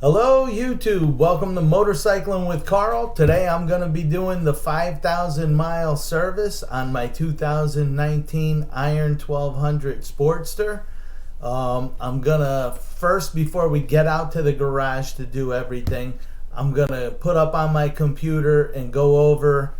Hello YouTube, welcome to Motorcycling with Carl. Today I'm going to be doing the 5,000 mile service on my 2019 Iron1200 Sportster. I'm going to first, before we get out to the garage to do everything, I'm going to put up on my computer and go over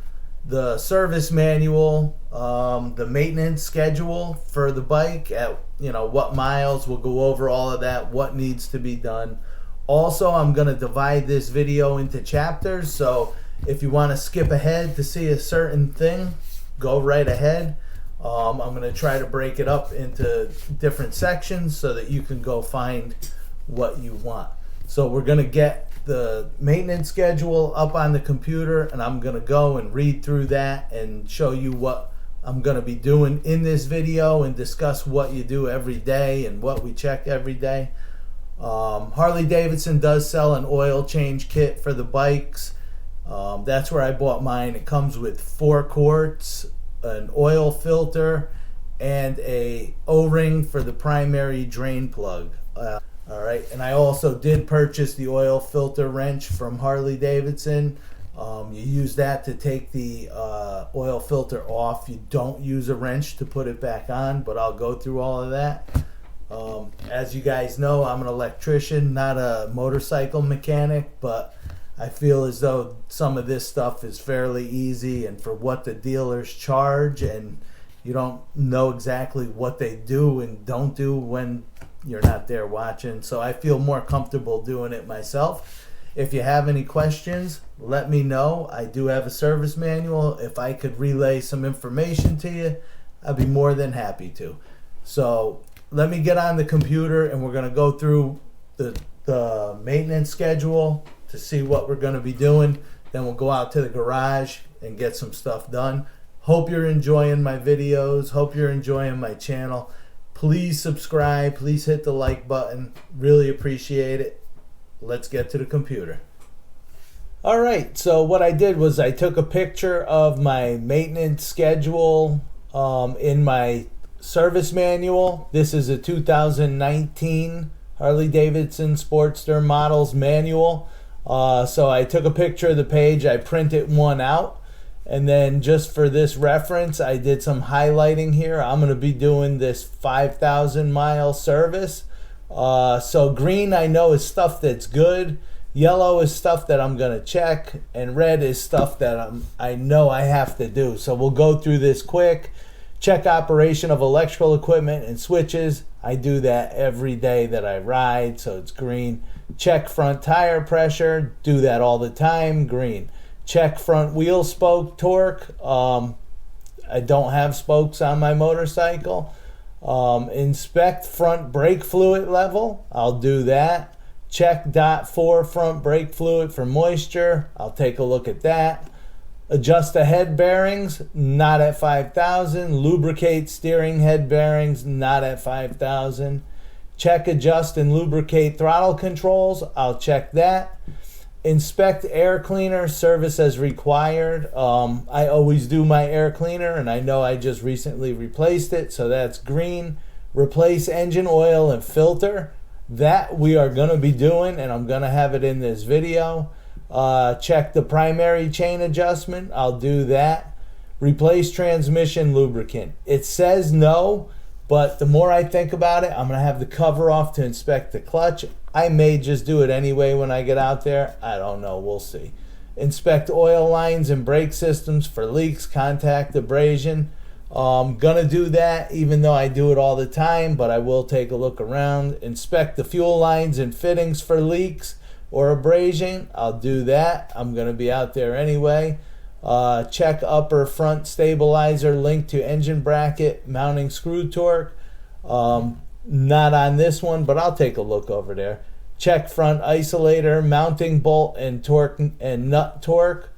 the service manual, the maintenance schedule for the bike at what miles. We'll go over all of that, what needs to be done. Also, I'm going to divide this video into chapters, so if you want to skip ahead to see a certain thing, go right ahead. I'm going to try to break it up into different sections so that you can go find what you want. So we're going to get the maintenance schedule up on the computer, and I'm going to go and read through that and show you what I'm going to be doing in this video and discuss what you do every day and what we check every day. Harley Davidson does sell an oil change kit for the bikes. That's where I bought mine. It comes with 4 quarts, an oil filter, and a O-ring for the primary drain plug. Alright, and I also did purchase the oil filter wrench from Harley Davidson. You use that to take the oil filter off. You don't use a wrench to put it back on, but I'll go through all of that. As you guys know, I'm an electrician, not a motorcycle mechanic, but I feel as though some of this stuff is fairly easy, and for what the dealers charge, and you don't know exactly what they do and don't do when you're not there watching, so I feel more comfortable doing it myself. If you have any questions, let me know. I do have a service manual. If I could relay some information to you, I'd be more than happy to. So let me get on the computer and we're going to go through the maintenance schedule to see what we're going to be doing. Then we'll go out to the garage and get some stuff done. Hope you're enjoying my videos. Hope you're enjoying my channel. Please subscribe. Please hit the like button. Really appreciate it. Let's get to the computer. Alright, so what I did was I took a picture of my maintenance schedule in my service manual. This is a 2019 Harley Davidson Sportster models manual. So I took a picture of the page, I printed one out, and then just for this reference I did some highlighting here. I'm going to be doing this 5,000 mile service. So green I know is stuff that's good, yellow is stuff that I'm going to check, and red is stuff that I know I have to do. So we'll go through this quick. Check operation of electrical equipment and switches. I do that every day that I ride, so it's green. Check front tire pressure. Do that all the time, green. Check front wheel spoke torque. I don't have spokes on my motorcycle. Inspect front brake fluid level. I'll do that. Check .4 front brake fluid for moisture. I'll take a look at that. Adjust the head bearings, not at 5,000. Lubricate steering head bearings, not at 5,000. Check, adjust, and lubricate throttle controls. I'll check that. Inspect air cleaner, service as required. I always do my air cleaner, and I know I just recently replaced it, so that's green. Replace engine oil and filter. That we are going to be doing, and I'm going to have it in this video. Check the primary chain adjustment. I'll do that. Replace transmission lubricant. It says no, but the more I think about it, I'm going to have the cover off to inspect the clutch. I may just do it anyway when I get out there. I don't know. We'll see. Inspect oil lines and brake systems for leaks, contact, abrasion. I'm going to do that even though I do it all the time, but I will take a look around. Inspect the fuel lines and fittings for leaks or abrasion. I'll do that. I'm going to be out there anyway. Check upper front stabilizer linked to engine bracket mounting screw torque. Not on this one, but I'll take a look over there. Check front isolator mounting bolt and torque and nut torque.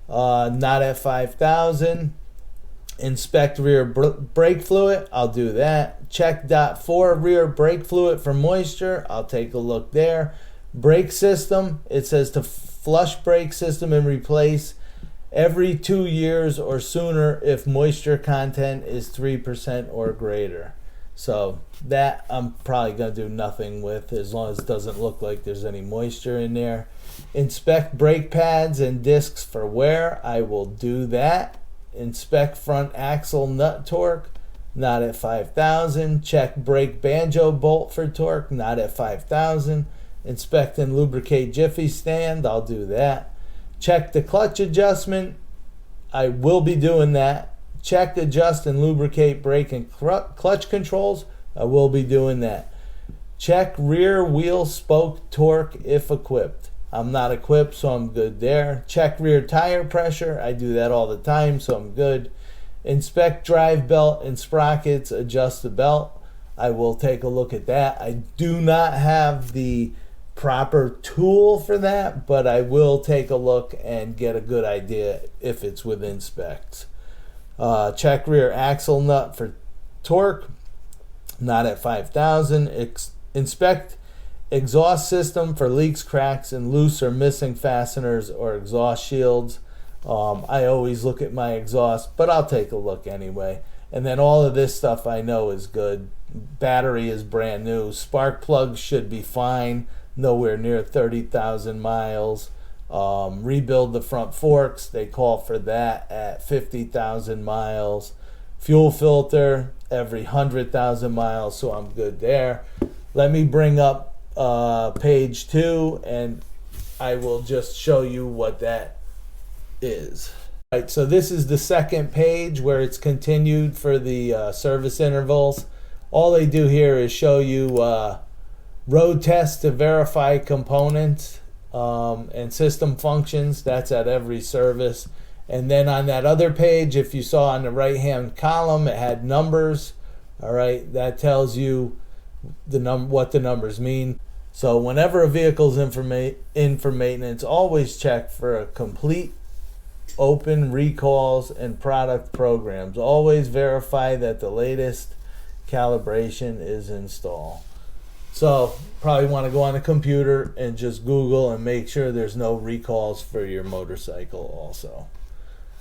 Not at 5,000. Inspect rear brake fluid. I'll do that. Check .4 rear brake fluid for moisture. I'll take a look there. Brake system, it says to flush brake system and replace every 2 years or sooner if moisture content is 3% or greater. So that I'm probably going to do nothing with, as long as it doesn't look like there's any moisture in there. Inspect brake pads and discs for wear. I will do that. Inspect front axle nut torque, not at 5,000. Check brake banjo bolt for torque, not at 5,000. Inspect and lubricate jiffy stand. I'll do that. Check the clutch adjustment. I will be doing that. Check, adjust, and lubricate brake and clutch controls. I will be doing that. Check rear wheel spoke torque if equipped. I'm not equipped, so I'm good there. Check rear tire pressure. I do that all the time, so I'm good. Inspect drive belt and sprockets. Adjust the belt. I will take a look at that. I do not have the proper tool for that, but I will take a look and get a good idea if it's within specs. Check rear axle nut for torque, not at 5,000. Inspect exhaust system for leaks, cracks, and loose or missing fasteners or exhaust shields. I always look at my exhaust, but I'll take a look anyway. And then all of this stuff I know is good. Battery is brand new. Spark plugs should be fine. Nowhere near 30,000 miles. Rebuild the front forks. They call for that at 50,000 miles. Fuel filter every 100,000 miles, so I'm good there. Let me bring up page 2 and I will just show you what that is. All right, so this is the second page where it's continued for the service intervals. All they do here is show you road tests to verify components and system functions. That's at every service. And then on that other page, if you saw on the right hand column, it had numbers. All right, that tells you what the numbers mean. So whenever a vehicle's in for maintenance, always check for a complete open recalls and product programs. Always verify that the latest calibration is installed. So probably want to go on a computer and just Google and make sure there's no recalls for your motorcycle also.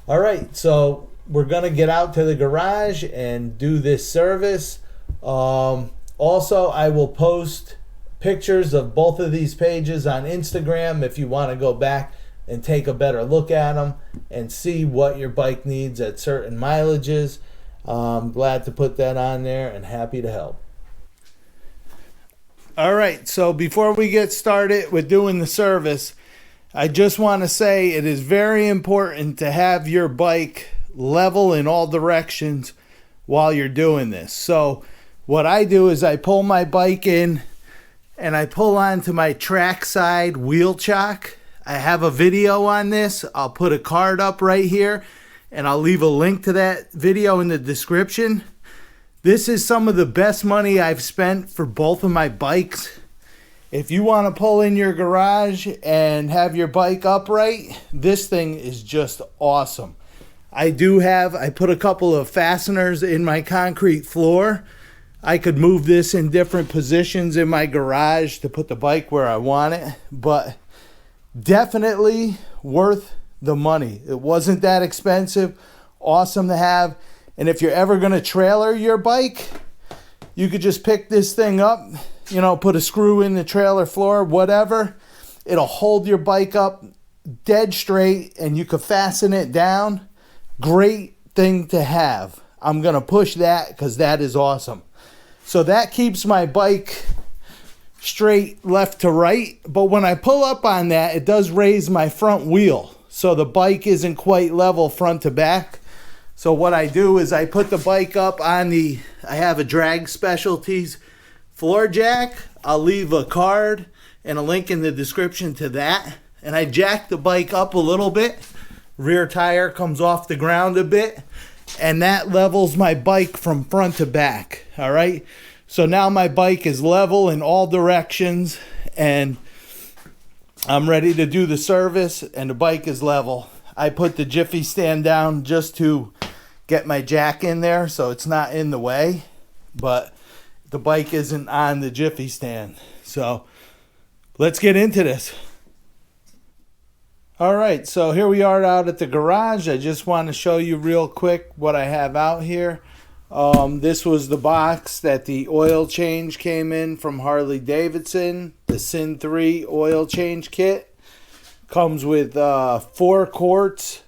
All right, so we're going to get out to the garage and do this service. Also, I will post pictures of both of these pages on Instagram if you want to go back and take a better look at them and see what your bike needs at certain mileages. I'm glad to put that on there and happy to help. All right, so before we get started with doing the service, I just want to say it is very important to have your bike level in all directions while you're doing this. So what I do is I pull my bike in and I pull onto my trackside wheel chock. I have a video on this. I'll put a card up right here and I'll leave a link to that video in the description. This is some of the best money I've spent for both of my bikes. If you want to pull in your garage and have your bike upright, this thing is just awesome. I put a couple of fasteners in my concrete floor. I could move this in different positions in my garage to put the bike where I want it, but definitely worth the money. It wasn't that expensive. Awesome to have. And if you're ever going to trailer your bike, you could just pick this thing up, put a screw in the trailer floor, whatever. It'll hold your bike up dead straight and you could fasten it down. Great thing to have. I'm going to push that because that is awesome. So that keeps my bike straight left to right. But when I pull up on that, it does raise my front wheel. So the bike isn't quite level front to back. So what I do is I put the bike up on I have a drag Specialties floor jack. I'll leave a card and a link in the description to that. And I jack the bike up a little bit. Rear tire comes off the ground a bit. And that levels my bike from front to back. All right. So now my bike is level in all directions and I'm ready to do the service and the bike is level. I put the jiffy stand down just to get my jack in there so it's not in the way, but the bike isn't on the jiffy stand. So let's get into this. All right, so here we are out at the garage. I just want to show you real quick what I have out here. This was the box that the oil change came in from Harley Davidson. The Sin 3 oil change kit comes with 4 quarts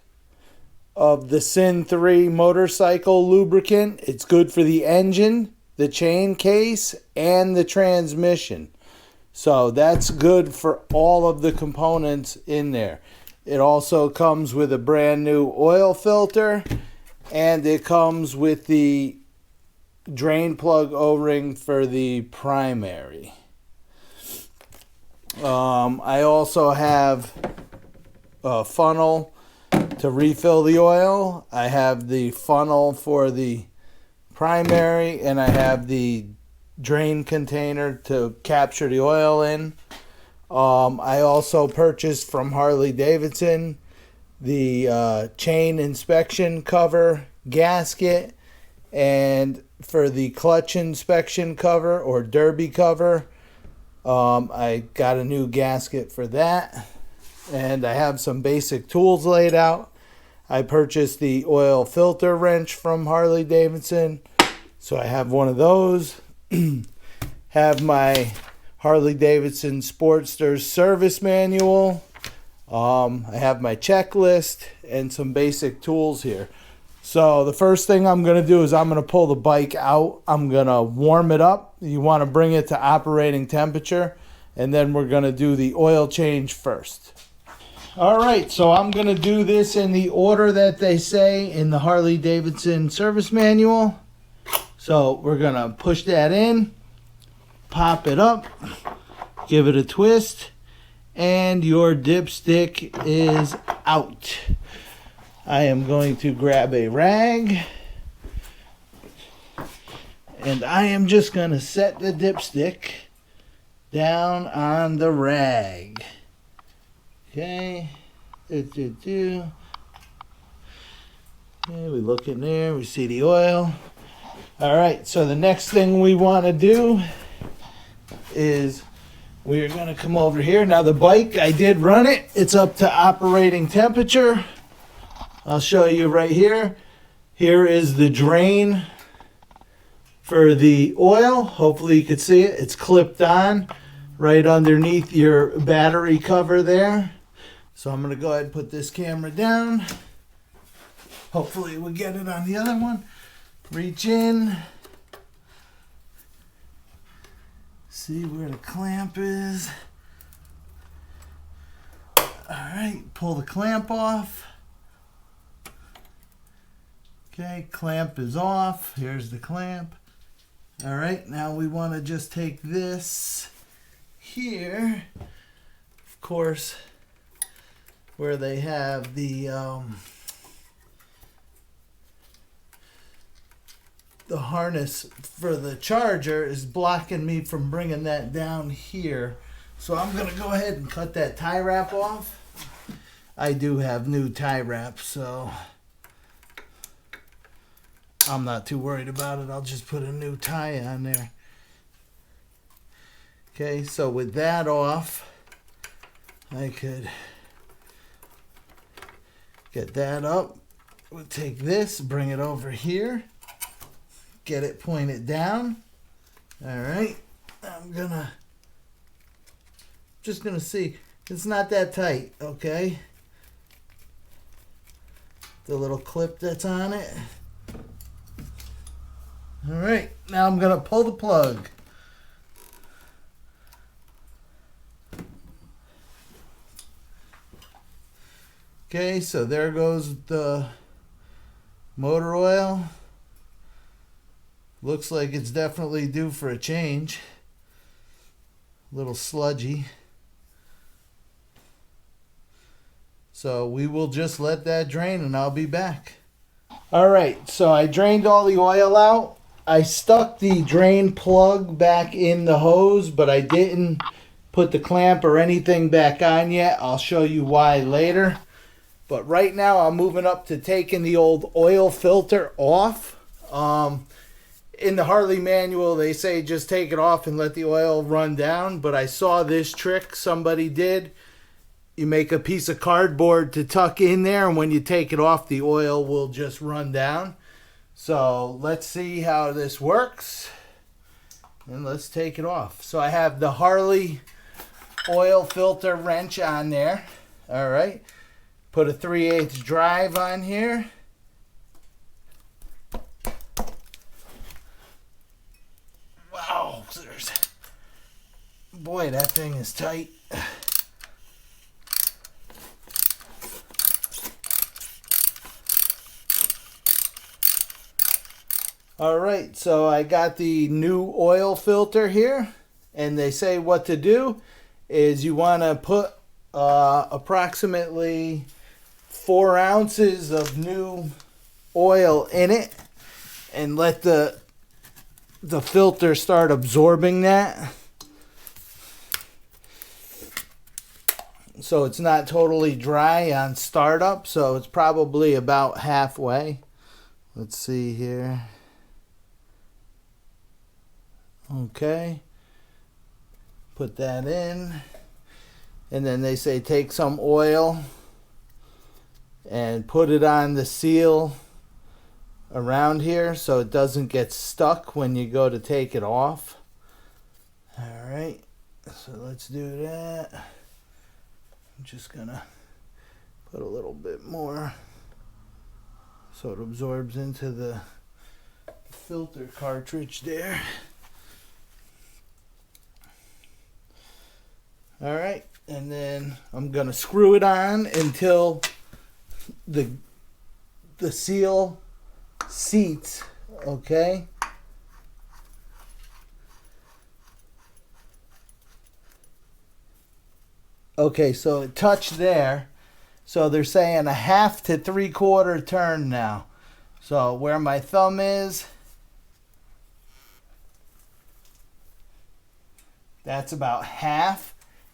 of the Sin 3 motorcycle lubricant. It's good for the engine, the chain case, and the transmission. So that's good for all of the components in there. It also comes with a brand new oil filter, and it comes with the drain plug O-ring for the primary. I also have a funnel to refill the oil. I have the funnel for the primary, and I have the drain container to capture the oil in. I also purchased from Harley Davidson the chain inspection cover gasket, and for the clutch inspection cover or derby cover, I got a new gasket for that, and I have some basic tools laid out. I purchased the oil filter wrench from Harley Davidson, so I have one of those. Have my Harley Davidson Sportster service manual. I have my checklist and some basic tools here. So the first thing I'm going to do is I'm going to pull the bike out. I'm going to warm it up. You want to bring it to operating temperature, and then we're going to do the oil change first. All right, so I'm going to do this in the order that they say in the Harley Davidson service manual. So we're going to push that in, pop it up, give it a twist, and your dipstick is out. I am going to grab a rag, and I am just going to set the dipstick down on the rag. Okay. Okay, we look in there, we see the oil. All right, so the next thing we want to do is we're going to come over here. Now the bike, I did run it. It's up to operating temperature. I'll show you right here. Here is the drain for the oil. Hopefully you can see it. It's clipped on right underneath your battery cover there. So I'm going to go ahead and put this camera down. Hopefully we'll get it on the other one. Reach in. See where the clamp is. All right, pull the clamp off. Okay, clamp is off. Here's the clamp. All right, now we want to just take this here, of course, where they have the harness for the charger is blocking me from bringing that down here. So I'm going to go ahead and cut that tie wrap off. I do have new tie wraps, so I'm not too worried about it. I'll just put a new tie on there. Okay, so with that off, I could get that up. We'll take this, bring it over here, get it pointed down. All right, just gonna see. It's not that tight, okay? The little clip that's on it. All right, now I'm gonna pull the plug. Okay, so there goes the motor oil. Looks like it's definitely due for a change. A little sludgy. So we will just let that drain and I'll be back. All right, so I drained all the oil out. I stuck the drain plug back in the hose, but I didn't put the clamp or anything back on yet. I'll show you why later. But right now I'm moving up to taking the old oil filter off. In the Harley manual, they say just take it off and let the oil run down. But I saw this trick somebody did. You make a piece of cardboard to tuck in there, and when you take it off, the oil will just run down. So let's see how this works. And let's take it off. So I have the Harley oil filter wrench on there. All right. Put a 3/8 drive on here. Wow. Boy, that thing is tight. All right, so I got the new oil filter here, and they say what to do is you want to put approximately 4 ounces of new oil in it and let the filter start absorbing that. So it's not totally dry on startup, so it's probably about halfway. Let's see here. Okay, put that in, and then they say take some oil and put it on the seal around here so it doesn't get stuck when you go to take it off. All right, so let's do that. I'm just gonna put a little bit more so it absorbs into the filter cartridge there. All right, and then I'm gonna screw it on until the seal seats, okay? Okay, so it touched there. So they're saying a 1/2 to 3/4 turn now. So where my thumb is, that's about half.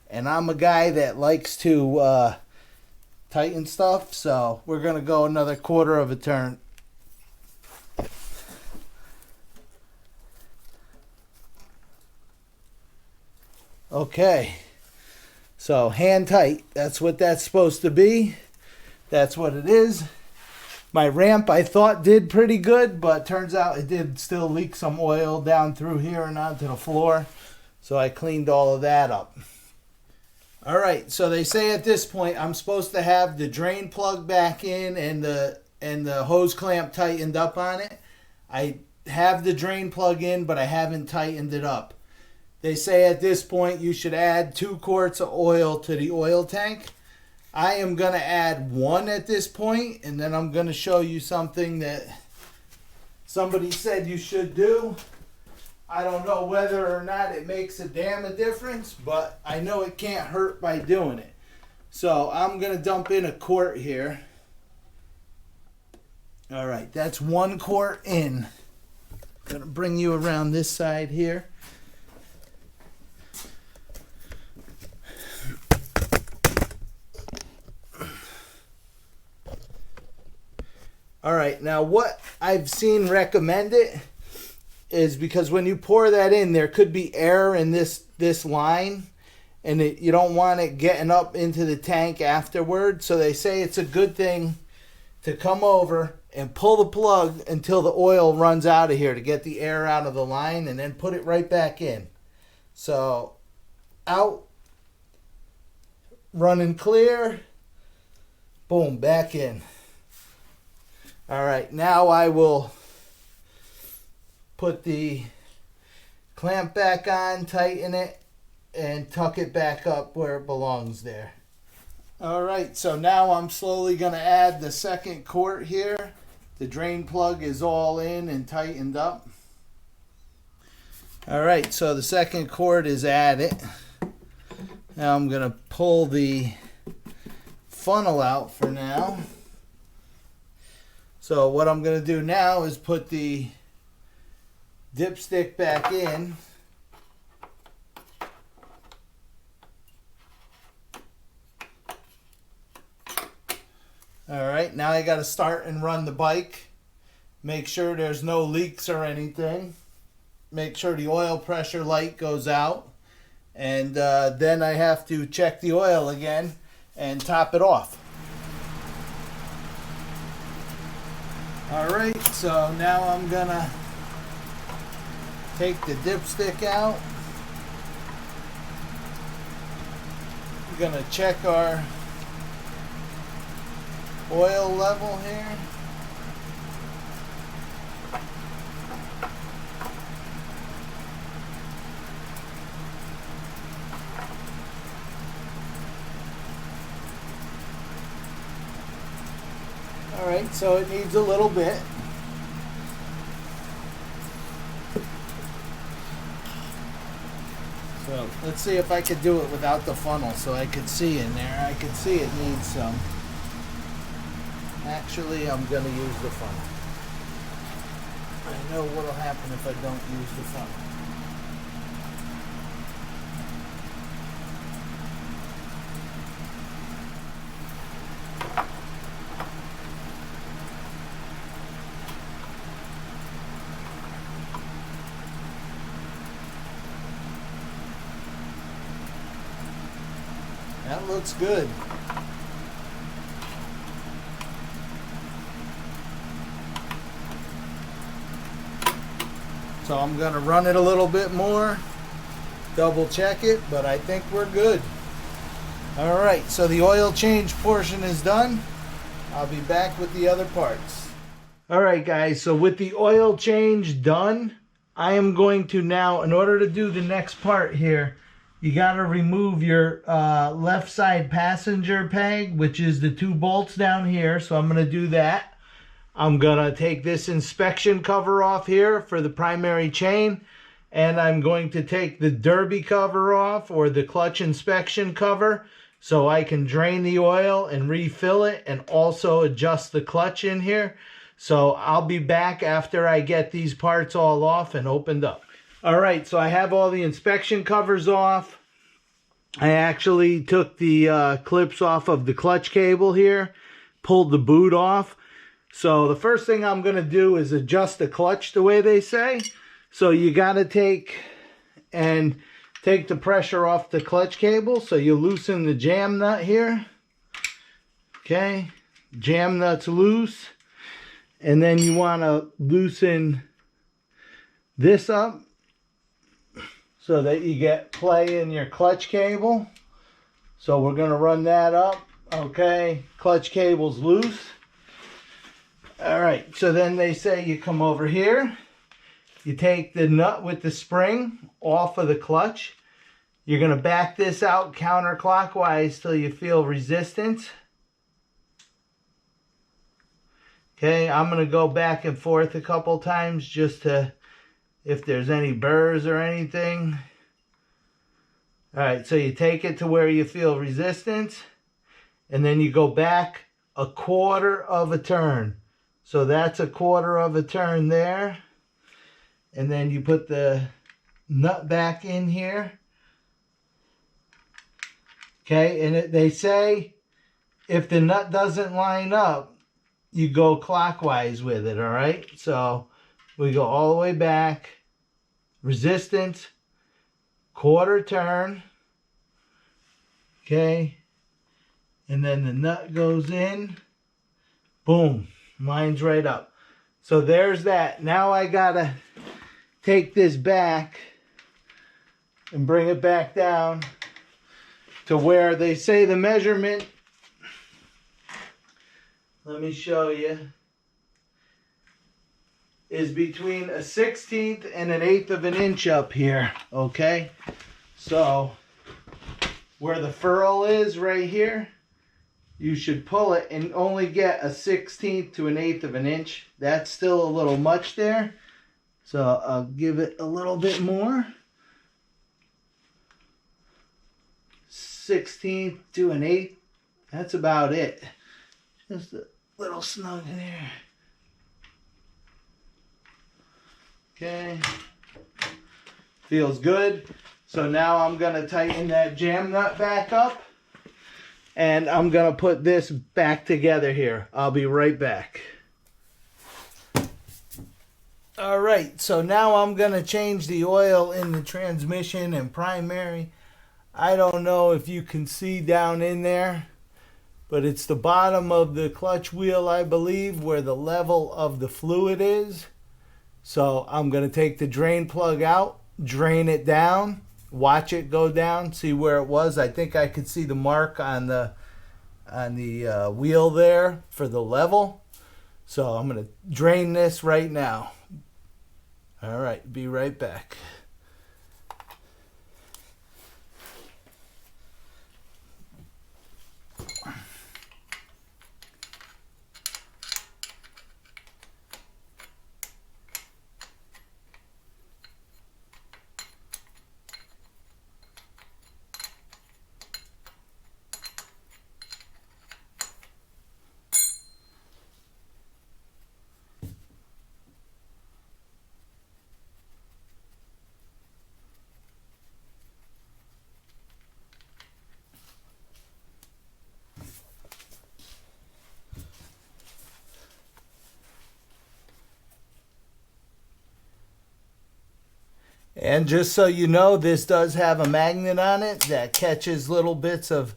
And I'm a guy that likes to tighten stuff, so we're going to go another 1/4 of a turn. Okay, so hand tight, that's what that's supposed to be. That's what it is. My ramp I thought did pretty good, but turns out it did still leak some oil down through here and onto the floor. So I cleaned all of that up. All right, so they say at this point I'm supposed to have the drain plug back in and the hose clamp tightened up on it. I have the drain plug in, but I haven't tightened it up. They say at this point you should add 2 quarts of oil to the oil tank. I am going to add 1 at this point, and then I'm going to show you something that somebody said you should do. I don't know whether or not it makes a damn a difference, but I know it can't hurt by doing it. So I'm going to dump in a quart here. All right, that's 1 quart in. I'm going to bring you around this side here. All right, now what I've seen recommended is because when you pour that in, there could be air in this line, and you don't want it getting up into the tank afterward. So they say it's a good thing to come over and pull the plug until the oil runs out of here to get the air out of the line, and then put it right back in. So out, running clear, boom, back in. All right, now I will put the clamp back on, tighten it, and tuck it back up where it belongs there. All right, so now I'm slowly going to add the 2nd quart here. The drain plug is all in and tightened up. All right, so the 2nd quart is added. Now I'm going to pull the funnel out for now. So what I'm going to do now is put the dipstick back in. All right, now I got to start and run the bike. Make sure there's no leaks or anything. Make sure the oil pressure light goes out. And then I have to check the oil again and top it off. All right, so now I'm gonna take the dipstick out. I'm gonna check our oil level here. Alright, so it needs a little bit. So let's see if I could do it without the funnel so I could see in there. I could see it needs some. Actually, I'm going to use the funnel. I know what will happen if I don't use the funnel. That looks good. So I'm going to run it a little bit more, double check it, but I think we're good. Alright, so the oil change portion is done. I'll be back with the other parts. Alright guys, so with the oil change done, I am going to now, in order to do the next part here, you got to remove your left side passenger peg, which is the 2 bolts down here. So I'm going to do that. I'm going to take this inspection cover off here for the primary chain. And I'm going to take the derby cover off, or the clutch inspection cover, so I can drain the oil and refill it and also adjust the clutch in here. So I'll be back after I get these parts all off and opened up. Alright, so I have all the inspection covers off. I actually took the clips off of the clutch cable here, pulled the boot off. So the first thing I'm going to do is adjust the clutch the way they say. So you got to take the pressure off the clutch cable. So you loosen the jam nut here. Okay, jam nut's loose. And then you want to loosen this up so that you get play in your clutch cable. So we're going to run that up. Okay, clutch cable's loose. Alright, so then they say you come over here. You take the nut with the spring off of the clutch. You're going to back this out counterclockwise till you feel resistance. Okay, I'm going to go back and forth a couple times just to, if there's any burrs or anything. Alright, so you take it to where you feel resistance, and then you go back a quarter of a turn. So that's a quarter of a turn there. And then you put the nut back in here. Okay, and they say if the nut doesn't line up, you go clockwise with it, alright? So we go all the way back, resistance, quarter turn, okay, and then the nut goes in, boom, lines right up. So there's that. Now I gotta take this back and bring it back down to where they say the measurement, let me show you, is between a 1/16 and an 1/8 of an inch up here, okay? So where the furrow is right here, you should pull it and only get a 1/16 to an 1/8 of an inch. That's still a little much there, so I'll give it a little bit more. 1/16 to an 1/8, that's about it. Just a little snug in there. Okay, feels good. So now I'm going to tighten that jam nut back up, and I'm going to put this back together here. I'll be right back. Alright, so now I'm going to change the oil in the transmission and primary. I don't know if you can see down in there, but it's the bottom of the clutch wheel, I believe, where the level of the fluid is. So I'm going to take the drain plug out, drain it down, watch it go down, see where it was. I think I could see the mark on the wheel there for the level. So I'm going to drain this right now. All right, be right back. And just so you know, this does have a magnet on it that catches little bits of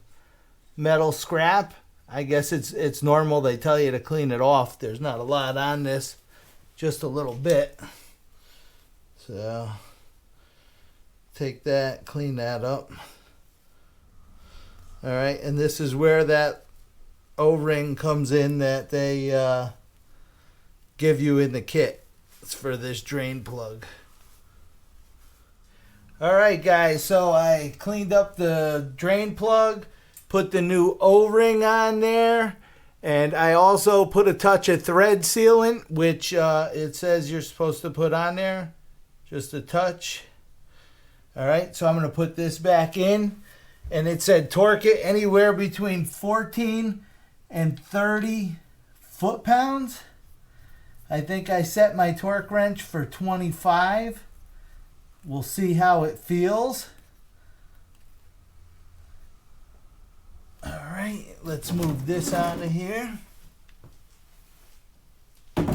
metal scrap. I guess it's normal. They tell you to clean it off. There's not a lot on this, just a little bit. So take that, clean that up. All right, and this is where that O-ring comes in that they give you in the kit. It's for this drain plug. Alright guys, so I cleaned up the drain plug, put the new O-ring on there, and I also put a touch of thread sealant, which it says you're supposed to put on there, just a touch. Alright, so I'm going to put this back in, and it said torque it anywhere between 14 and 30 foot-pounds. I think I set my torque wrench for 25. We'll see how it feels. All right, let's move this out of here. All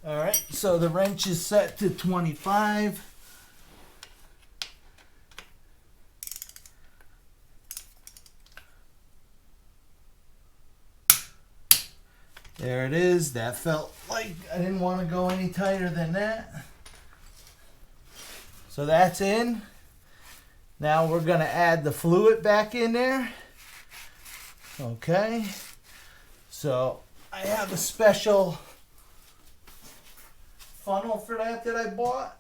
right, so the wrench is set to 25. There it is. That felt like I didn't want to go any tighter than that. So that's in. Now we're going to add the fluid back in there. Okay. So I have a special funnel for that I bought.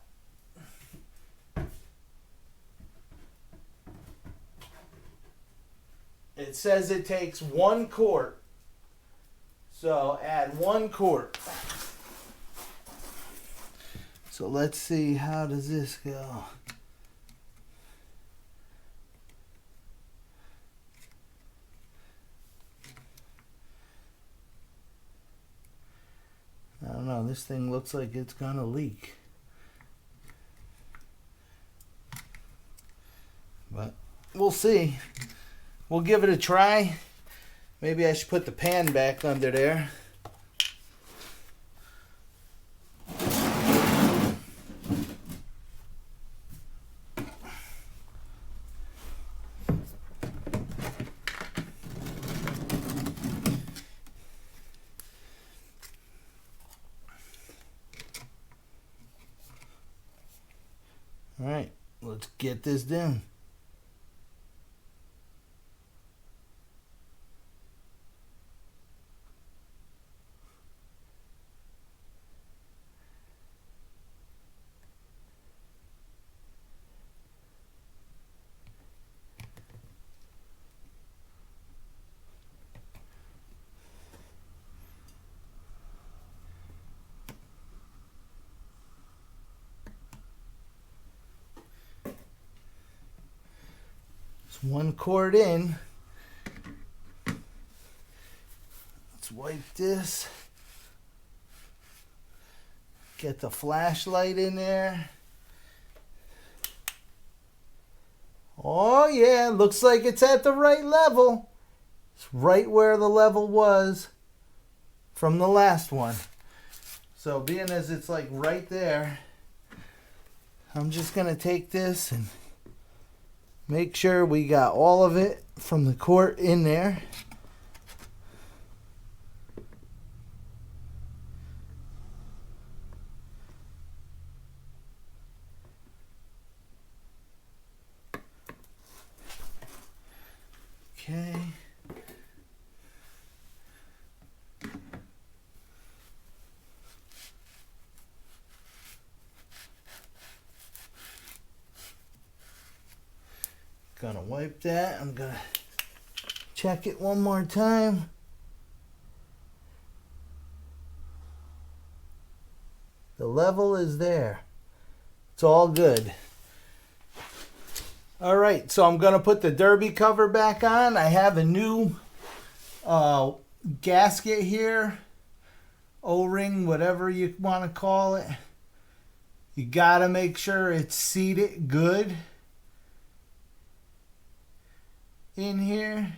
It says it takes 1 quart. So add 1 quart. So let's see, how does this go? I don't know, this thing looks like it's gonna leak. But we'll see. We'll give it a try. Maybe I should put the pan back under there. All right, let's get this done. It's 1 quart in. Let's wipe this. Get the flashlight in there. Oh yeah, looks like it's at the right level. It's right where the level was from the last one. So being as it's like right there, I'm just gonna take this and make sure we got all of it from the quart in there. Gonna wipe that. I'm gonna check it one more time. The level is there. It's all good. All right, so I'm gonna put the derby cover back on. I have a new gasket here, O-ring, whatever you want to call it. You gotta make sure it's seated good in here.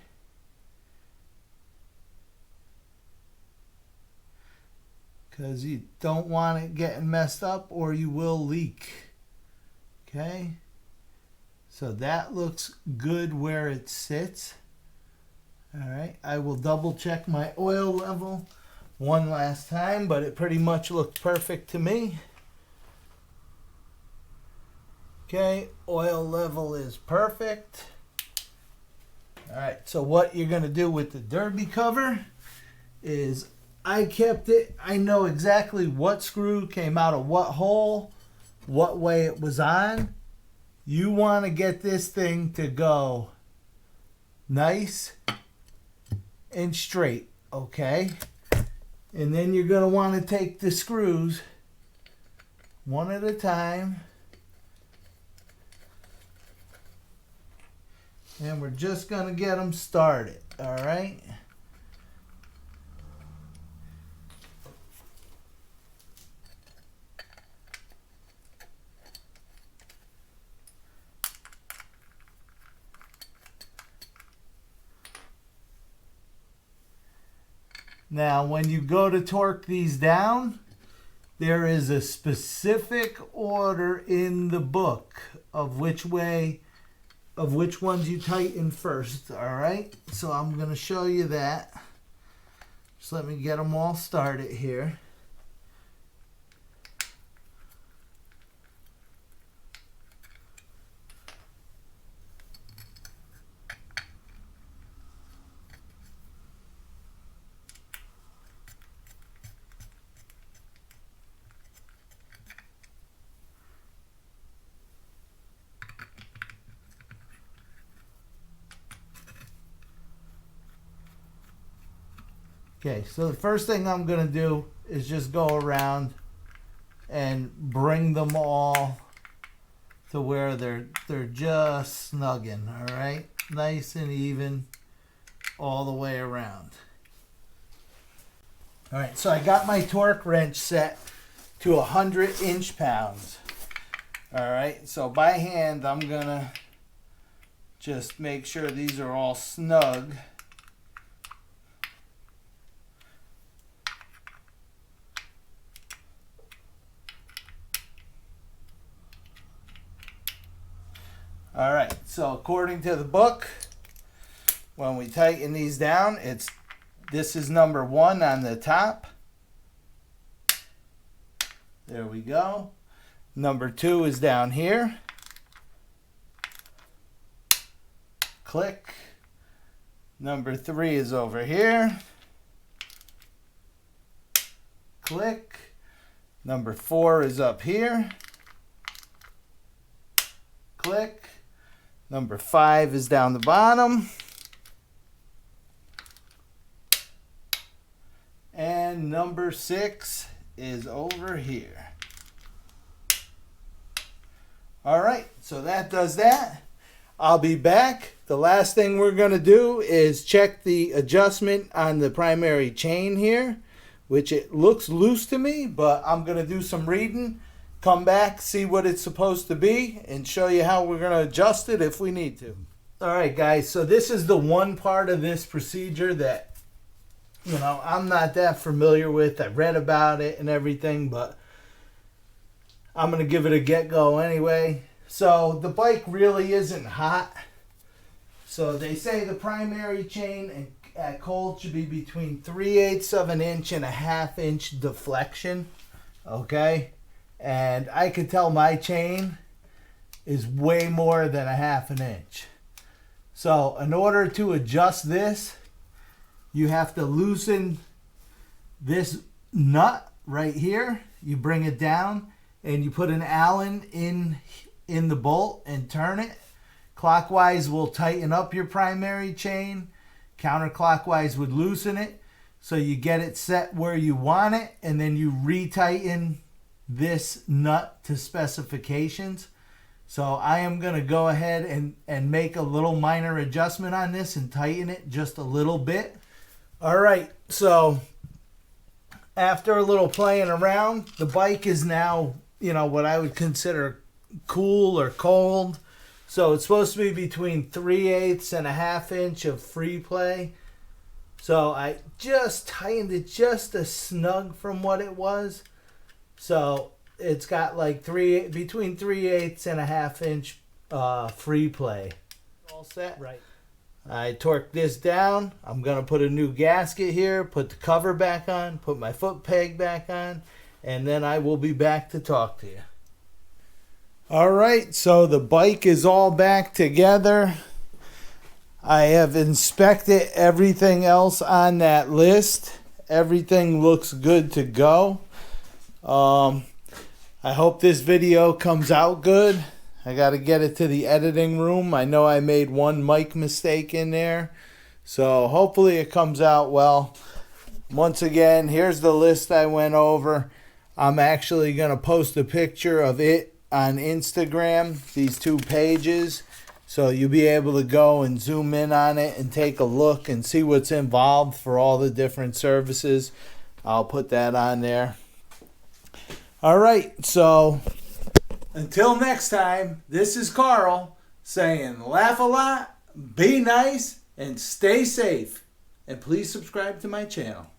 Because you don't want it getting messed up or you will leak. Okay, so that looks good where it sits. All right, I will double check my oil level one last time, but it pretty much looks perfect to me. Okay, oil level is perfect. All right, so what you're gonna do with the derby cover is, I kept it, I know exactly what screw came out of what hole, what way it was on. You want to get this thing to go nice and straight, okay? And then you're going to want to take the screws one at a time. And we're just going to get them started, all right? Now, when you go to torque these down, there is a specific order in the book of which ones you tighten first, all right? So I'm going to show you that. Just let me get them all started here. Okay, so the first thing I'm going to do is just go around and bring them all to where they're just snugging, all right? Nice and even all the way around. All right, so I got my torque wrench set to 100 inch-pounds. All right, so by hand, I'm going to just make sure these are all snug. All right, so according to the book, when we tighten these down, this is number 1 on the top. There we go. Number 2 is down here. Click. Number 3 is over here. Click. Number 4 is up here. Click. Number 5 is down the bottom. And number 6 is over here. All right, so that does that. I'll be back. The last thing we're going to do is check the adjustment on the primary chain here, which it looks loose to me, but I'm going to do some reading. Come back, see what it's supposed to be, and show you how we're going to adjust it if we need to. All right, guys, so this is the one part of this procedure that, you know, I'm not that familiar with. I read about it and everything, but I'm going to give it a get-go anyway. So the bike really isn't hot. So they say the primary chain at cold should be between 3/8 of an inch and a 1/2 inch deflection, okay? And I could tell my chain is way more than a 1/2 inch. So in order to adjust this, you have to loosen this nut right here. You bring it down and you put an Allen in the bolt and turn it Clockwise will tighten up your primary chain. Counterclockwise would loosen it. So you get it set where you want it, and then you retighten this nut to specifications. So I am going to go ahead and make a little minor adjustment on this and tighten it just a little bit. All right, so after a little playing around, the bike is now, what I would consider cool or cold. So it's supposed to be between 3/8 and a 1/2 inch of free play. So I just tightened it just a snug from what it was. So it's got like between 3/8 and a 1/2 inch free play. All set. Right. I torqued this down. I'm going to put a new gasket here, put the cover back on, put my foot peg back on, and then I will be back to talk to you. All right, so the bike is all back together. I have inspected everything else on that list. Everything looks good to go. I hope this video comes out good. I got to get it to the editing room. I know I made one mic mistake in there. So hopefully it comes out well. Once again, here's the list I went over. I'm actually going to post a picture of it on Instagram, these 2 pages. So you'll be able to go and zoom in on it and take a look and see what's involved for all the different services. I'll put that on there. All right, so until next time, this is Carl saying laugh a lot, be nice, and stay safe. And please subscribe to my channel.